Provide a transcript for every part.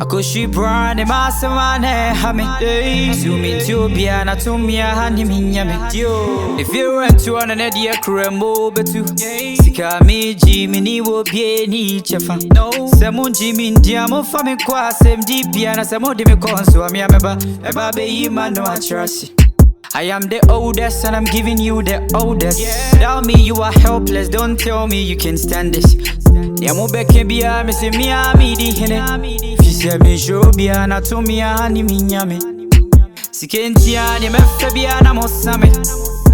Cause she brand my samane hame. Zoom into Biana to me a honey minyame. If you rent to an idea cremo betu. Sika me Jimmy will be any chefa. No, Samu Jimmy Diamo family qua same deep piano, Samu de me conso. I remember a baby man no I trust. I am the oldest and I'm giving you the oldest. Tell me you are helpless, don't tell me you can stand this. Yamu beke biya me se mi amidi hene. Fise me show biya na to mi ani minyame. Sikenti ani me fe biya na mosame.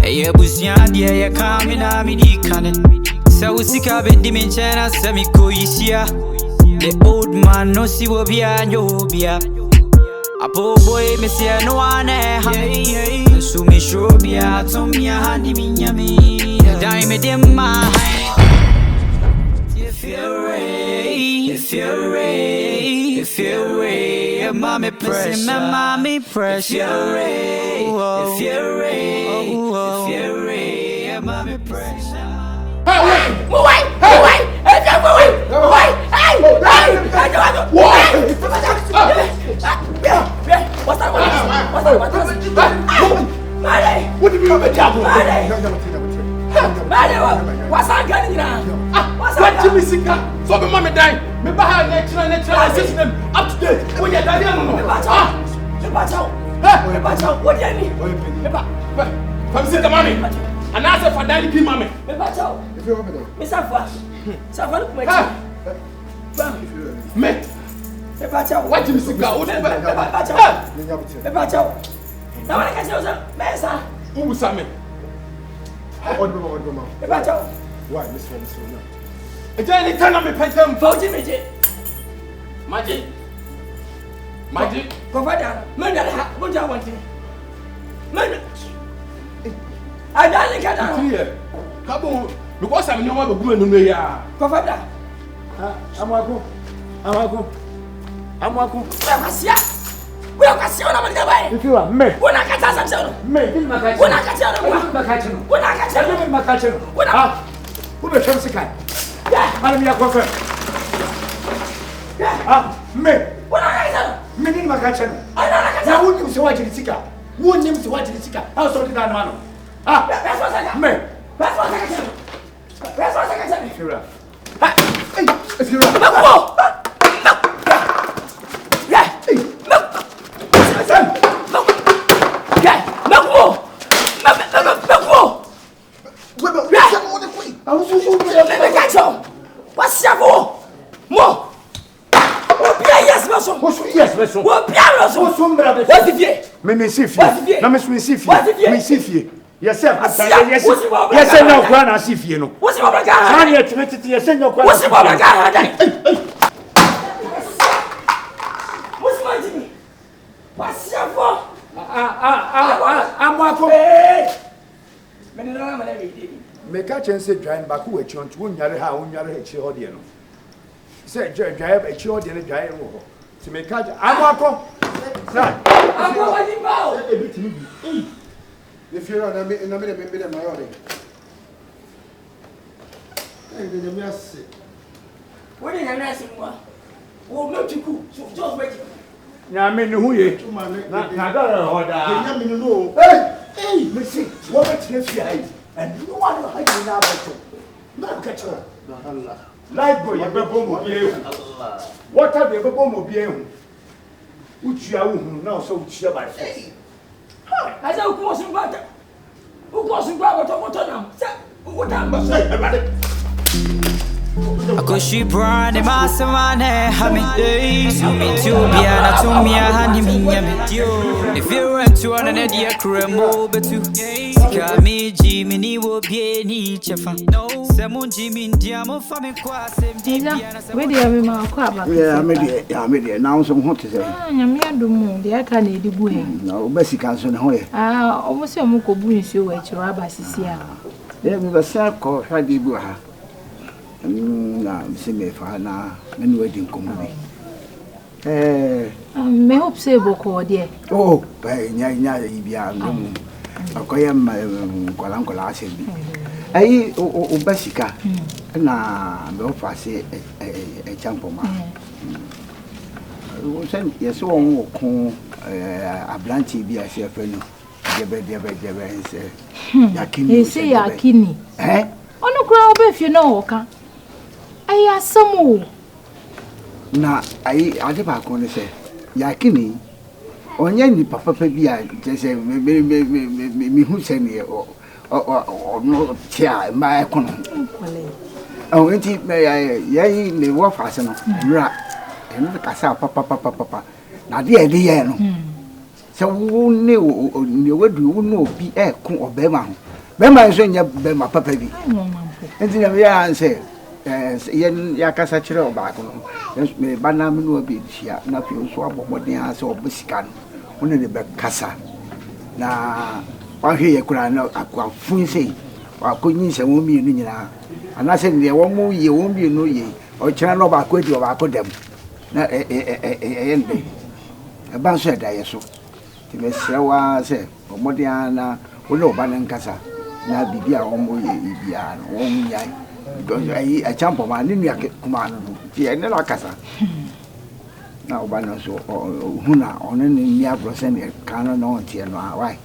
Eye busia dia ye kami na mi di kane. Sa usika be di me chena se mi ko yisia. The old man no si wo biya nyo biya. Apo boy me se no ane ha. So me show biya to mi ani minyame. Dai me dem ma. If you're ready, mommy press, mommy press. If you're ready, mommy press. Hey, what did you have a double? What's that getting now? What Jimmy Sika? So the mommy died. Me behind natural system up to date. When you're dying, what do you mean? From Sika mommy. And answer for daddy P mommy. If you're over there. Miss Alpha. Safari me. What Jimmy Sika? Now I can show some Mesa. Who was Sammy? Why, Miss Robinson? A journey turn on me, Pentam, for Jimmy. Magic. Provide, man, what I want to. Man, I don't get out here. Couple, because I'm no one but going to me. Provide, I'm welcome. We are going to if you are me, when I catch us, me, when I catch you, when I catch you, who the chance can? Yeah, I'm your confirm. Yeah, me, when I catch you, me, my catch you. I wouldn't see what you seek. Wouldn't you see what you seek? I'll sort it out. That's what I got. Me, that's what I got. That's what I got. If you're what's your more? Yes, what the me sifie. Na me sifie. Me sifie. Yes, sir. Yes, no plan as sifie no. What's your brother? How you treated yes no plan. What's your brother? What's my Jimmy? What's your for? I'm welcome. Me catch and say drive back who chon to nyare ha unyare echi odie no. Say drive echi odie no drive wo. To me catch I'm welcome. Sir. I'm going to if you're on a minute, maybe the mayor. And then you say, what is your nice one? Oh, not to cook, so just wait. Now, I mean, who you? Not no. Hey, Missy, what is your and you want to hide in our battle. Not catch her. Light boy, you what have you ever bomb you? Which you are now so cheer by face. I said, who wasn't better? Who wasn't better? What I'm saying about it. Cause she brand my samane hame. Zoom into Biana to me a honey minyame. If you rent to an idea cremo betu. Sika me Jimmy will be any chefa. No, Samu Jimmy Diamo family qua same deep piano. Where do you have my crab? Yeah, I'm ready. Now some hot to say. I'm here do more. The other need the boy. No, Bessie can't say no. Almost a muko buin show at your rabbi Sisia. Yeah, we were circle, had the buha. Now, see me for her now, and waiting come. May hope say boko dear. Oh, by Yaya, Akoyam Kolankola said, I Bessica, na no fasi e champo ma send yes on a blanchi be a chef no jebe say yakini he say yakini ono kura obe fie no oka aya samu na ade ba ko ne say yakini onye ni papa bi a say me hu say ne no tia ma ekono oh enti ye ne wo fa se no wura eno de kasa papa na de ye no se wo ne wadu wo no bi ko obema ho bema so nya bema papa bi enti na ya say ya kasa chire oba ko no me bana me no bi hia na fi so abomodin ha se obusika no wona de be kasa na wahwe ye kura na akwa funse wakonyi se wo mi no nyina ana se ne wo mu ye wo mi no ye o kira no ba ko di o ba ko dem na ende e ba so da ye so ti me sewa se omodin na wo no ba na Nkansah na bibia wo mu ye bibia no wo mu nyai because a champo man ni kuma no ti ene la kasa na o ba na so huna ono ni agro ne kana no ti no why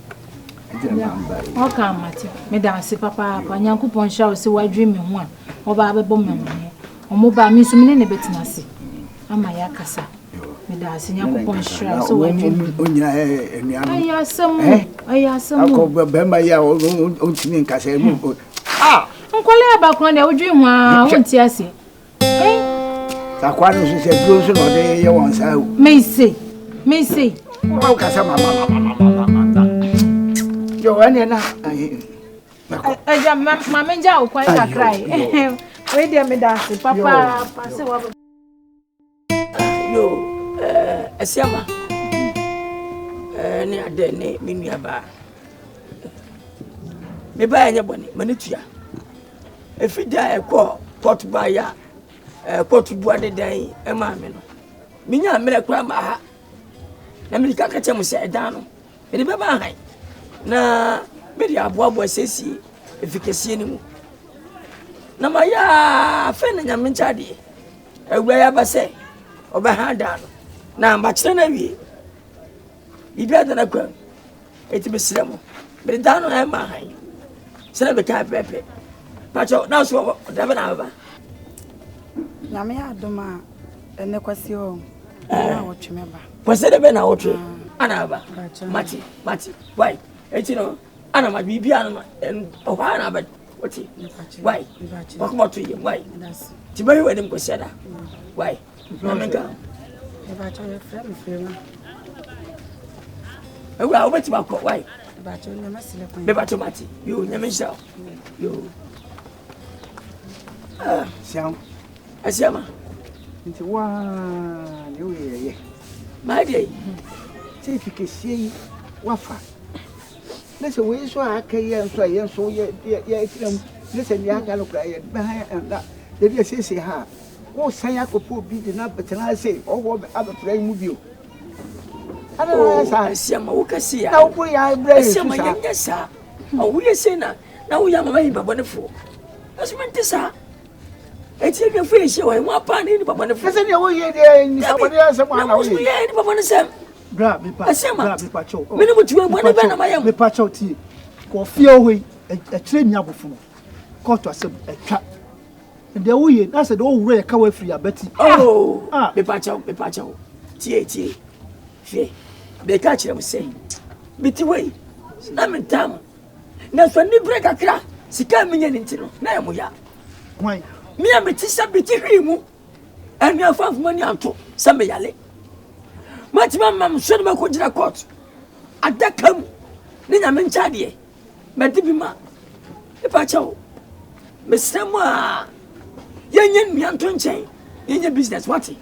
okay mate me da se papa Nyankopon sha o se wadwe me ho a oba abebo me ho omo ba mi so me ne betina se ama ya kasa me da se Nyankopon sha so wadwe me onyina eni anu aya samu akọ be ma ya o tini Nkansah mu nkole abakron de odwi ho a wonti ase takwa no so se duro so no de ye won sa o me say o kasa mama yo ane na eja mama nja o kwa ka cry we dey me dance papa passe wa yo asiama ni ade ne minu aba me ba anya bone manitua efida ekọ port ba ya port bu ade dan e ma me no minya mere kura ma ha na me ka kache mu se edan no me de be ba han na me de aboabo sesi efikesi ni mu na ma ya fe na nyame nchade ewura ya ba se oba ha dan no na ma kire na wie bibi ada na kwa eti be sremo me dan no e ma han sele be ka pepe pacho na so da be na ba nyame adoma ene kwasi o na wotwe ba kwase de be na wotwe ana ba mati why eti no ana ma bibi ana o ha na ba oti why wakoma to ye why ti ba we dem kwase da why na menga e ba cho frem ma e wa obeti ba ko why ba cho nyame sile kwa be ba to mati yo nyame sha yo siam asiama nti wa ne wo ye ma dey se fikesi wafa nese we so akaye so ye so ye tiram nese ni aka no kra ye ba ha de bi sese ha wo san yakopo bi de na betena se owo abefra mu bio ana na sa asiama wo kasi ya na wo ya bra asiama ye sa o wo ye se na wo ya mama yi babonefo asumenti sa eti e fe se wo mo pa ni babonefo nese ni wo ye de ni babone asem ana wo ye ye ni babonefo bra bi pa cho mini mutuwe bone be na mayam me pa cho ti ko fie ohoi e kire nya bofo ko to asem etwa nde wo ye na se de wo wure ye ka wa free abati me pa cho tie fie be ka kire mo sei biti wei na me tam na so ni break akra sika menye ni ntino na ya mo ya why me am ti sa biti hwimu anu afa mani anto sa me yale matima mam so de ko jira court adakam ni nyame nchade me dibi ma e pa chawo me sema yenye mianto nchen yenye business wati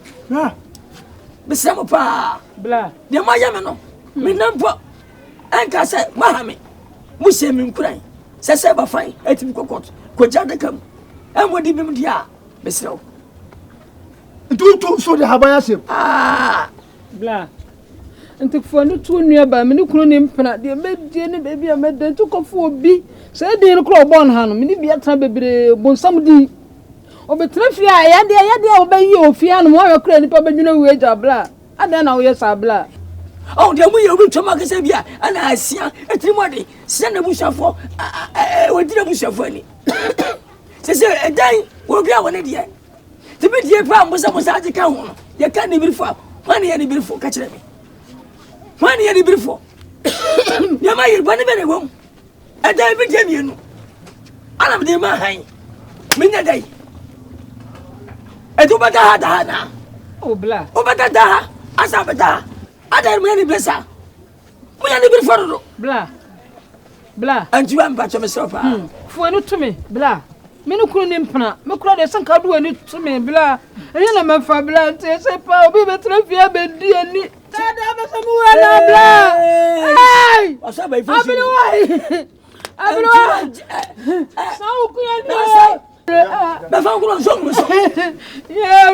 me sema pa bla de ma ya me no me nampo Nkansah mahame mu se me nkuran se ba fine etimi court ko jada kam enwodi bim dia me sew ntu so de habaya se bla ntikfo no tu nua ba me ne kunu ne mpena de medie ne baby a meden to kofo obi se de ne kro bon ha no me ne bia tra bebre bonsam di obetra fi a ya de obayi ofia no mo ya kra nipa badwuna weja bla Ada na wo sabla. Oh, the way you will to Magasabia, and I see a Timothy, send a bush for what did a bush for any. Says a day will be our idea. The media problem was almost at the count. You can't even for money any before catching me. Money any before. You might run a very well. A day became you. I am the man. Minna day. I do better had Oh, blah. Oh, better da. As I better. Ada many blessa. We are living for blah. And you am batch of myself. For no to me, blah. Menu couldn't impana. Mukra de San Cadu and it to me, blah. And then I'm a fabulous. Say, I'll be better if you have been dear. Hey! What's up, my friend? I've been away. So good. The phone song. Yeah,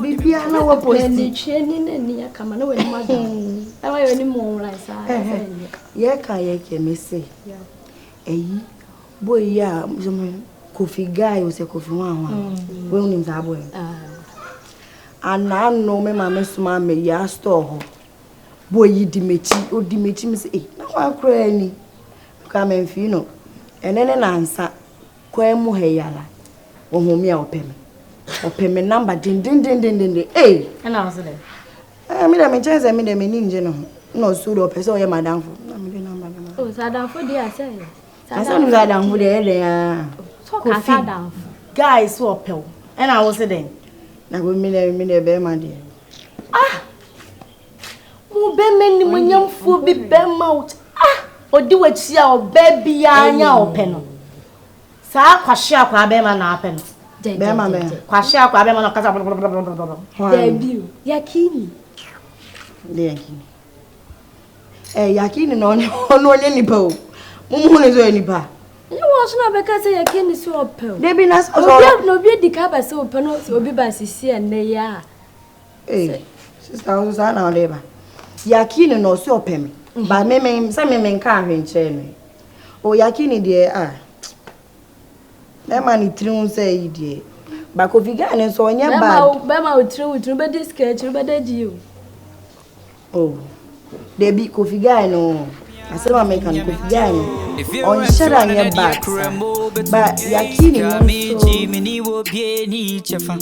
Bibiana wa posti cheni nani ya kama na we madam awa yo ni mo ran sa ye ka ye ke me se eyi boy ya Kofi guy o se Kofi wan we unim za boy ana no me ma me suma me ya store ho boy yi di mechi me se na wa kra ni ka me mfi no enene na nsa kwa mu heyala wo ho me a opem opeme number din eh ana was there me da me chance me da me ninje no so do person ye madam fo na me number oh sadam fo dia say sadam fo de ya so ka sadam guys so opel and I was there na go me da be ma de mo be me ni mo nyamfo bi be mouth odi wachi a oba bia anya openo sa kwahye akwa be ma na apeno be ma be kwahye akwa be ma na kasa debut yakini yakini no onye nipa o mumu ne zo nipa you want na be ka say yakini so opel debi na so no bi di ka ba say openo obi ba sisi enne ya sister o sa na ole ba yakini no so opem ba me nka ahwenche no o yakini de na ma ni triun say yi de ba Kofi guy ne so onye bad ba ma utru be disket be daji oh debi Kofi guy no asema make an Kofi guy no on shara nye bad ba yakini no Jimmy wo bie ni chefa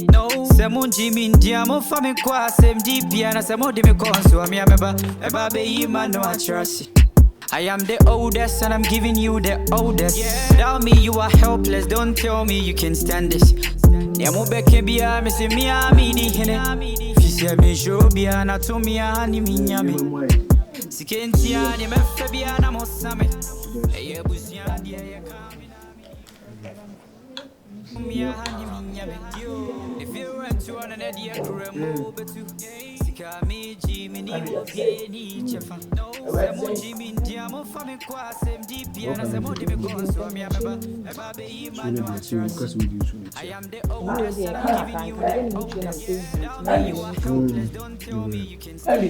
semo Jimmy ndiamo fa me kwa sem dipia na semo de me konso ami ameba eba be yima no atrasi I am the oldest and I'm giving you the oldest. Without me you are helpless. Don't tell me you can stand this. Nemo beke bia me se mi amini hene. Fise me show bia na to mi ani minyame. Sikentia ni me fe bia na mosame. Eye busia dia ye kamina. If you went to an idea cremo betu. Sikami Jimmy ni wo bie ni chefa. Semo Jimmy ndiamo fa me kwa sem dipia na semo de me konso ami ameba eba be yima no atrasi I am the oldest and I'm giving you the oldest you are helpless don't tell me you can stand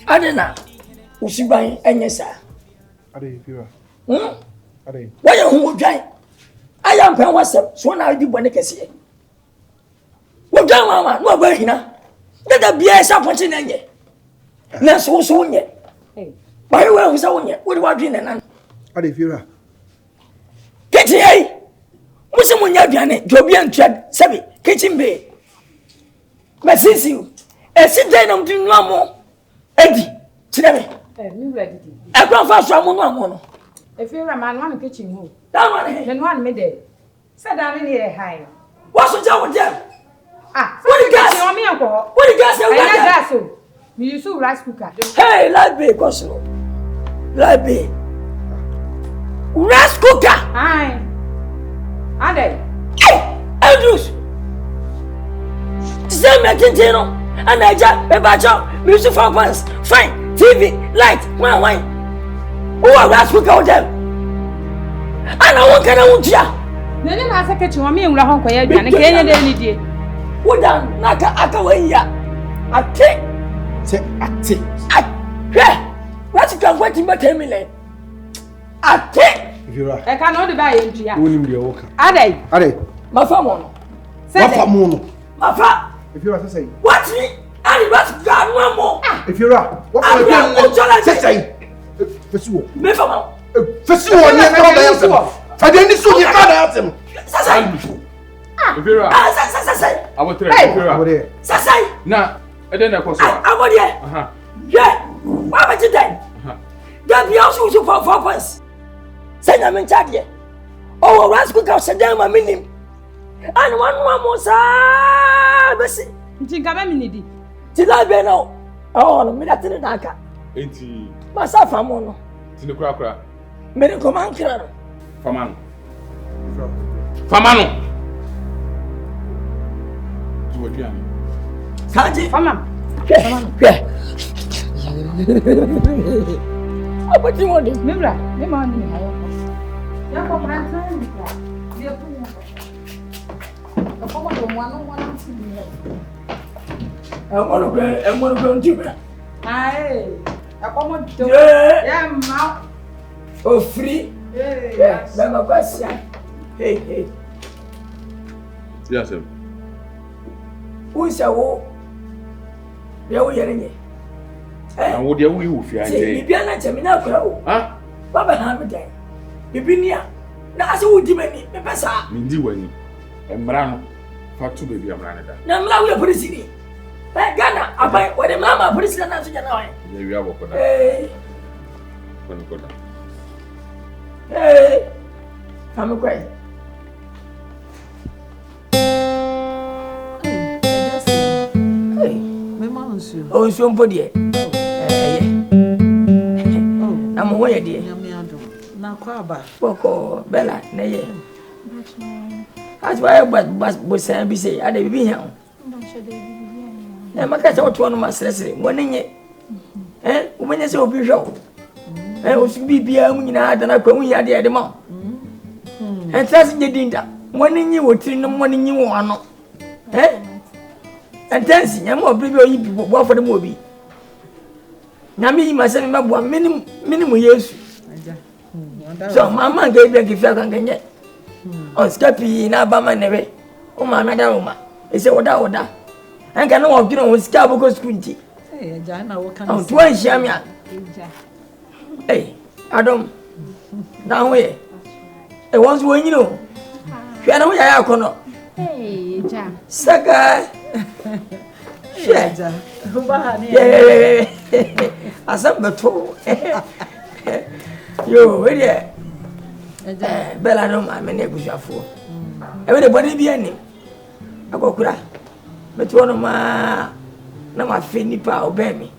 Adena usiban enyesa Ade Fira Ade why you dwan I am pen wasem so na di bone kese wo dwan mama no ba hina da bia sa ponche na nye na so nye why you we so nye wo di wa dwen na Ade Fira kiti ai musi munya aduane jobi antwa sabi kitchen be masisi eside na mdu nu amo edi tireme mi ready e kwa fa so amo nu amo no Fira man one kitchen ho that one then one me there said I need a high what's the job with them what the gas on me anko what the gas I gas so me use rice cooker hey like be coslo like be rice cooker hi ade hey Andrews same thing no And I just music for once. Fine. TV, light, wine. Oh, I was with them. And I want to know. Nene na asa kechi wa me nwura ho nkoya bia ne kenye de ni die. Wodan naka aka wanya. Ate. Say ate. What you can wait in my terminal? Ate. If you're right. E ka no de ba ye ntua. Who nim the worker? Adai. Mafa mono. Mafa mono. Mafa. If you're right, say. What me? I was God one more. If you're right. What are you say? Fesuo. Me fama. Fesuo ni e ka da yam. Fade ni so ni ka da yam. Sasai. If you're right. Sasai. I will tell you. If you're right. Sasai. Na, e den na koso. I want here. Yeah. What about you then? That be also for purpose. Say na me charge. Oh, rascal ka se dem ma minim. And one more sa besi. Ntinka ba minidi. Ti la be na. Oh, no me that na aka. Enti. Masa famo no. Ti ne kura. Me ne ko man kira no. Famano. Famano. Tu odi ami. Kaji. Famam. Yeah. Abati mo de. Mebra, me ma ni ayo. Ya ko branta ni ka. Dia pu mo. Ko mo do mo anu mo na ti ni. E mo no nti bra. Ai. E ko mo do. Yeah. Ya ma. O free. Yeah. Bema kwasia. Hey. Yes, sir. Unsa wo. Ya wo yere nye. Na wo de wo yi fi anje. Bibia na chemi na kura wo. Ha? Baba na me dai. Bibinia. Na ase wo di mani, me pesa. Mi ndi wani. Emra no. Fa tu baby amra ne da. Na mla wo polisi ni. Ghana abai wo de mama polisi na so jana wa. Ya wi aboko da. Kono koda. Come quiet. Oh, so body. I'm away, dear. Na kwaba. Boko, Bella, nay. That's why I was saying, I didn't be here. I'm a cat out one of my sisters, one in it. When you say, be show. I was be beyond and I come here the other month. And that's the dinner. One in you, one in you, one. And dancing, I'm more baby people walk for the movie. Now, me, myself, my one minimum years. So, my man gave me a gift I can get. On Scappy in Alabama, never. Oh, my madam, it's a order. I can know of you on Scarborough Squinty. Hey, Jana, what can I do? One shamia. Hey, Adam, down way. It was when you know. You know, I cannot. Hey, Jack. Saka. Yeah. I said, but you, where Bella, no, my many was your fool. Everybody be any. I go cry. But one of my finny power obey me.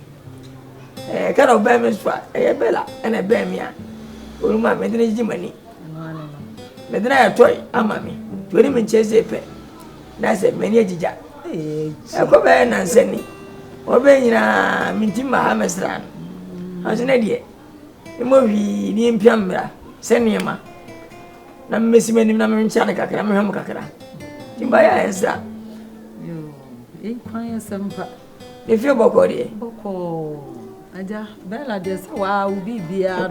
I can't obey me, Bella, and a bear me. Oh, my medicine money. But then I toy, Amami, to him and chase a pet. That's a many a I go back and send me. Obey na Mintima Hamestran. As an idiot. The movie, the Impiambra, send me a man. Na missing many numbers in Chanaka, Kakara. Timbaya is that. You inquire some. If you're Bokori, Boko. Aja, Bella, just wow, be beer.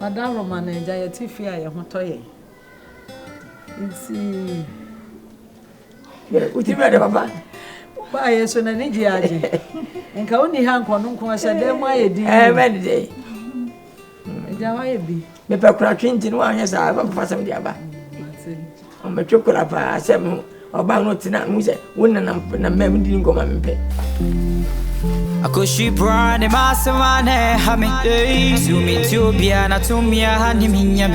Madame Roman and Jayatifia, I am toy. See. What you made, Papa? Why, yes, when I need you. And can only hang on Uncle said, then why a day? Why be? The Pacrakin in 1 year, I have for some diaba. On my chocolate, I said, or Bangot in that music, wouldn't a man didn't go and pay. I could she brand a mass of my hammy. Zoom into Biana to me, a honey minyam.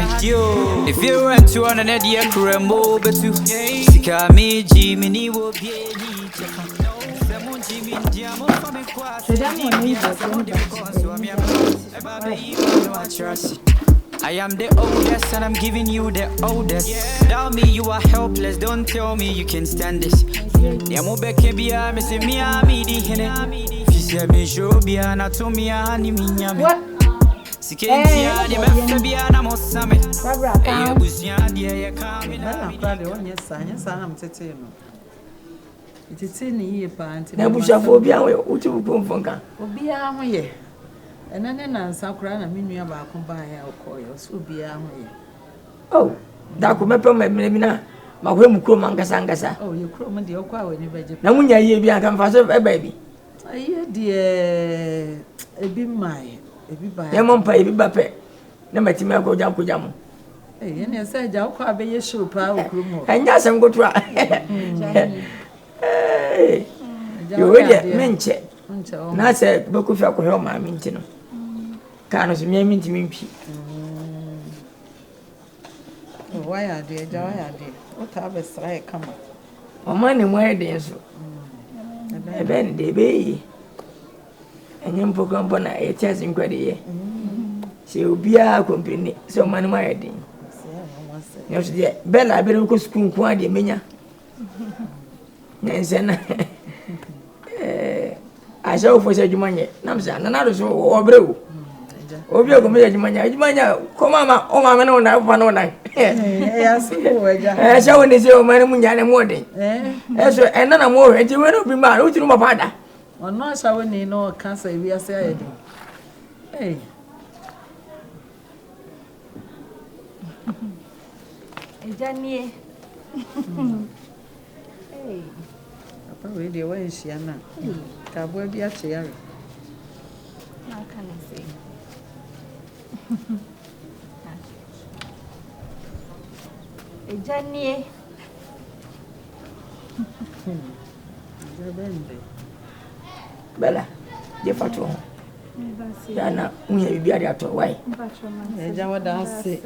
If you went to an idea, crumble, but to Sika me, Jimmy will be I am the oldest and I'm giving you the oldest. Tell me you are helpless, don't tell me you can stand this. Yamubeke bia me se mia mi di hene. Fise me show bia na to mia ni minyame. Sikentia de me bia na mosame. E busia de ye kamina. Na prade onye sa na mtete no. Itete ni ye pa anti. Na bushafo bia we uti bu fonka. Obi a ho ye. Enane na nsa kura na menua ba ko ba ya okoyo. So obi a ho ye. Oh, da ko mepe me na. Ma hwe mu krom Nkansah. Oh, ye krom de okwa we ni beje. Na munya ye bi aka mfa so e ba bi. Aye de ebi mai, ebi ba. Ye mo mpa ebi ba pe. Na matimi akoja mo. Eh, ye se ja okwa be ye show pa okrom ho. Anya sem gotura. Eh. Yo we de menche. Na se be ko fi akohwe o ma mi nti no. Ka no so mi nti mi mpi. Why are they? What have a strike come? O man mo e de so. E ben de be. Enyem program bona e chance nkwade ye. Se obia company so man mo e de. Yo se de bella be ko school ko ade menya. Nensena. A shawo fo se jumanye. Nam sa na do so obrewo. Obi ko me jumanya ko mama o mama na ona fa na ona. Asiku weja. Shawo ni se o mani munya ne mo de. So ena na mo hwe ti we no bi ma o ti no ma pada. Ono shawo ni no cancer wi ase ayedi. Ejanie. Papa we de we nhia na. Ka bo bi a che yare. Na kana sei. Ejanie. Bella, je fatu. Ya na unya bibi ari ato why? Eja wada ase.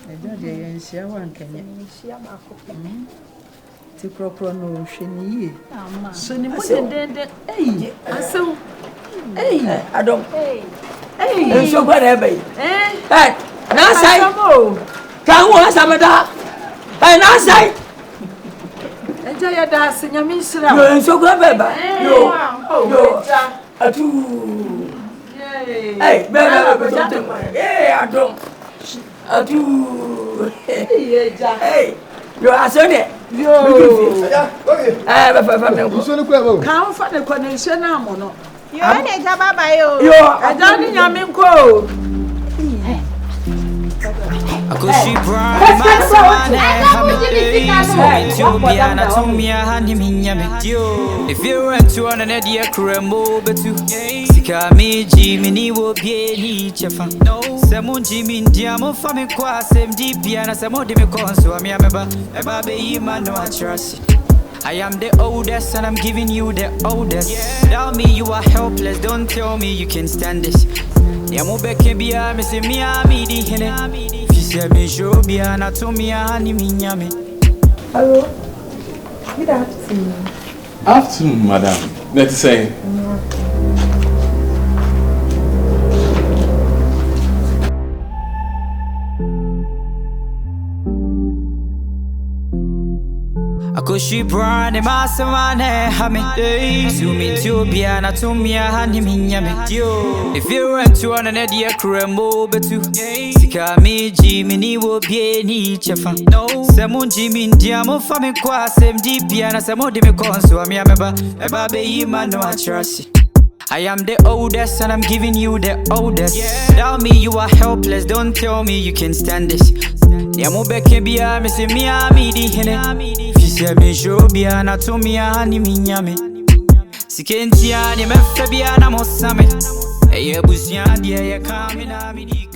Eja de ye nhia wa nkanye. Nhia ba ko. Ti propro no hwe ni ye. So ni mo de aso. Adom. Enso kwa na ebe. Na sai. Ka wo asameda. Na sai. Eja ya da ase nyame nsira. Yo enso kwa beba. Yo. Atu. Beba Adom. Atu. Yo asone. Yo. Ba me ko. So ni kwa ba. Ka fa de connection na mo no. Yo ne ja baba yo. Yo. Eja ni nyame nko. Akoshi brand maswane hame so be ana tumia hani minyame dio. If you went to an edia kremo betu sika meji mini wo bie ni chefa semo jimi ndia mo fa me kwa sem dipia na semo de me konso ami ameba eba be yima no atrasi. I am the oldest and I'm giving you the oldest. Tell me you are helpless, don't tell me you can stand this. Yamubeke bia me se mia mi di hene. Fise me show bia na to mia ni minyame. Hello. Good afternoon. Afternoon, madam. Let's say. Akoshi brand maswane hame Zoomi to bia na to mia hani minyame dio. If you went to an edia kremo betu sika meji mini wo bie ni chefa semo jimi ndia mo fa me kwa sem dipia na semo de me konso ami ameba eba be yima no atrasi. I am the oldest and I'm giving you the oldest. Tell me you are helpless, don't tell me you can stand this. Yamubeke bia me se mia mi di hene. Fise me show bia na to mia ni minyame. Sikentia ni me fe bia na mosame. Eye busia die ye kamina mi di.